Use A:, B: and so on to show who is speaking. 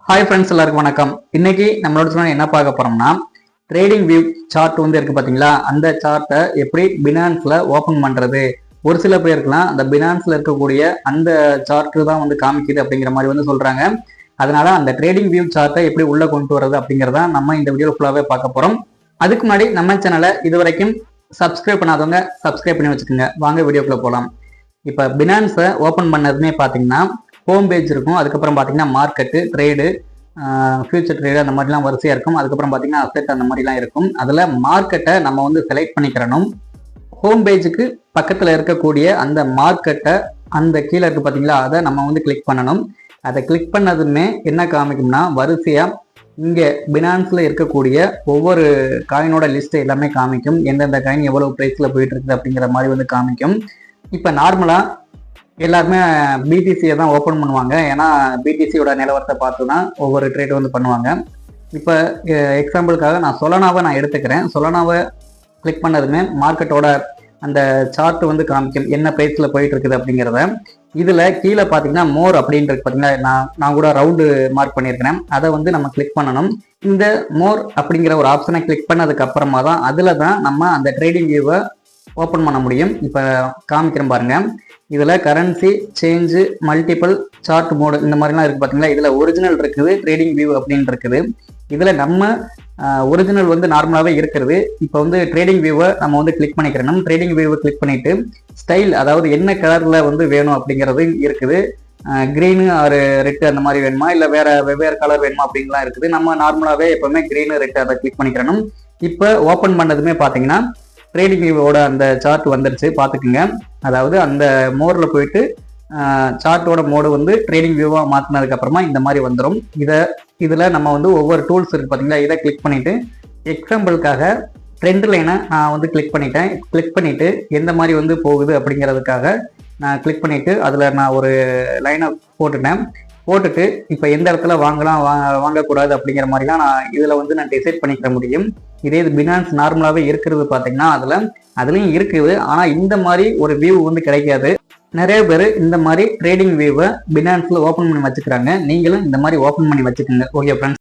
A: Hi friends, எல்லாருக்கும் வணக்கம். இன்னைக்கு நம்மளோட சேனல் என்ன பார்க்க போறோம்னா, ட்ரேடிங் வியூ சார்ட் வந்து இருக்கு பாத்தீங்களா, அந்த சார்ட்டை எப்படி பினான்ஸ்ல ஓபன் பண்றது. ஒரு சில பேருக்குலாம் அந்த பினான்ஸ்ல இருக்கக்கூடிய அந்த சார்ட் தான் வந்து காமிக்குது அப்படிங்கிற மாதிரி வந்து சொல்றாங்க. அதனால அந்த ட்ரேடிங் வியூ சார்ட்டை எப்படி உள்ள கொண்டு வரது அப்படிங்கிறத நம்ம இந்த வீடியோ ஃபுல்லாவே பார்க்க போறோம். அதுக்கு முன்னாடி நம்ம சேனலை இது வரைக்கும் சப்ஸ்கிரைப் பண்ணாதவங்க சப்ஸ்கிரைப் பண்ணி வச்சுக்கோங்க. வாங்க வீடியோக்குள்ள போகலாம். இப்போ பினான்ஸை ஓப்பன் பண்ணதுமே பார்த்தீங்கன்னா ஹோம் பேஜ் இருக்கும். அதுக்கப்புறம் பார்த்தீங்கன்னா மார்க்கெட்டு, ட்ரேடு, ஃபியூச்சர் ட்ரேடு அந்த மாதிரிலாம் வரிசையாக இருக்கும். அதுக்கப்புறம் பார்த்தீங்கன்னா அசெட் அந்த மாதிரிலாம் இருக்கும். அதில் மார்க்கெட்டை நம்ம வந்து செலக்ட் பண்ணிக்கிறணும். ஹோம் பேஜுக்கு பக்கத்தில் இருக்கக்கூடிய அந்த மார்க்கெட்டை அந்த கீழே இருக்கு பார்த்தீங்களா, அதை நம்ம வந்து கிளிக் பண்ணணும். அதை கிளிக் பண்ணதுமே என்ன காமிக்கும்னா, வரிசையாக இங்கே பினான்ஸில் இருக்கக்கூடிய ஒவ்வொரு காயினோட லிஸ்ட் எல்லாமே காமிக்கும். எந்தெந்த காயின் எவ்வளோ ப்ரைஸில் போயிட்டு இருக்குது அப்படிங்கிற மாதிரி வந்து காமிக்கும். இப்போ நார்மலாக எல்லாருமே பிடிசியை தான் ஓப்பன் பண்ணுவாங்க. ஏன்னா பிடிசியோட நிலவரத்தை பார்த்து தான் ஒவ்வொரு ட்ரேட் வந்து பண்ணுவாங்க. இப்போ எக்ஸாம்பிளுக்காக நான் சொலனாவை எடுத்துக்கிறேன். சொலனாவை கிளிக் பண்ணதுமே மார்க்கெட்டோட அந்த சார்ட் வந்து காமிக்கும், என்ன ப்ரைஸில் போயிட்டு இருக்குது அப்படிங்கிறத. இதில் கீழே பார்த்தீங்கன்னா மோர் அப்படின்றது பார்த்தீங்கன்னா நான் கூட ரவுண்டு மார்க் பண்ணியிருக்கிறேன். அதை வந்து நம்ம கிளிக் பண்ணணும். இந்த மோர் அப்படிங்கிற ஒரு ஆப்ஷனை கிளிக் பண்ணதுக்கு அப்புறமா தான் அதில் தான் நம்ம அந்த ட்ரேடிங் வியூவை ஓப்பன் பண்ண முடியும். இப்போ காமிக்கிறேன் பாருங்க. இதில் currency change, multiple, chart mode இந்த மாதிரிலாம் இருக்குது பார்த்தீங்களா. இதில் ஒரிஜினல் இருக்குது, ட்ரேடிங் வியூ அப்படின்னு இருக்குது. இதில் நம்ம ஒரிஜினல் வந்து நார்மலாகவே இருக்கிறது. இப்போ வந்து ட்ரேடிங் வியூவை நம்ம வந்து கிளிக் பண்ணிக்கிறோம். ட்ரேடிங் வியூவை கிளிக் பண்ணிவிட்டு ஸ்டைல், அதாவது என்ன கலரில் வந்து வேணும் அப்படிங்கிறது இருக்குது. க்ரீனு ஆர் ரெட்டு அந்த மாதிரி வேணுமா, இல்லை வெவ்வேறு கலர் வேணுமா அப்படின்லாம் இருக்குது. நம்ம நார்மலாகவே எப்போவுமே க்ரீனு ரெட்டு அதை கிளிக் பண்ணிக்கிறணும். இப்போ ஓப்பன் பண்ணதுமே பார்த்தீங்கன்னா ட்ரேடிங் வியூவோட அந்த சார்ட் வந்துருச்சு, பார்த்துக்குங்க. அதாவது அந்த மோடில் போயிட்டு சார்ட்டோட மோடு வந்து ட்ரேடிங் வியூவாக மாற்றினதுக்கு அப்புறமா இந்த மாதிரி வந்துடும். இதில் நம்ம வந்து ஒவ்வொரு டூல்ஸ் இருக்குது பார்த்தீங்களா, இதை கிளிக் பண்ணிவிட்டு எக்ஸாம்பிளுக்காக ட்ரெண்ட் லைனை நான் வந்து கிளிக் பண்ணிட்டேன். கிளிக் பண்ணிவிட்டு எந்த மாதிரி வந்து போகுது அப்படிங்கிறதுக்காக நான் கிளிக் பண்ணிவிட்டு அதில் நான் ஒரு லைனை போட்டுட்டு இப்போ எந்த இடத்துல வாங்கலாம் வாங்கக்கூடாது அப்படிங்கிற மாதிரிலாம் இதில் வந்து நான் டிசைட் பண்ணிக்க முடியும். இதே இது பினான்ஸ் நார்மலாகவே இருக்கிறது பார்த்தீங்கன்னா அதுலேயும் இருக்குது. ஆனால் இந்த மாதிரி ஒரு வியூ வந்து கிடைக்காது. நிறைய பேர் இந்த மாதிரி ட்ரேடிங் வியூவை பினான்ஸில் ஓப்பன் பண்ணி வச்சுக்கிறாங்க. நீங்களும் இந்த மாதிரி ஓப்பன் பண்ணி வச்சுக்கோங்க. Okay friends.